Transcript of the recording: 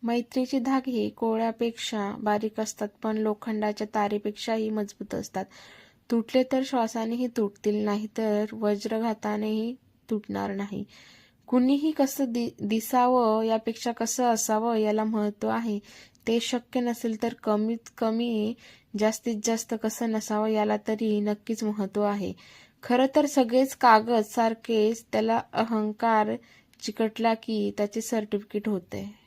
मैत्रीचे धागे कोळ्यापेक्षा बारीक असतात, पण लोखंडाच्या तारेपेक्षाही मजबूत असतात. तुटले तर श्वासानेही तुटतील, नाहीतर वज्रघातानेही तुटणार नाही. कुणीही कसं दिसावं यापेक्षा कसं असावं याला महत्त्व आहे. ते शक्य नसेल तर कमीत कमी जास्तीत जास्त कसं नसावं याला तरी नक्कीच महत्त्व आहे. खरं तर सगळेच कागद सारखेच, त्याला अहंकार चिकटला की त्याचे सर्टिफिकेट होते.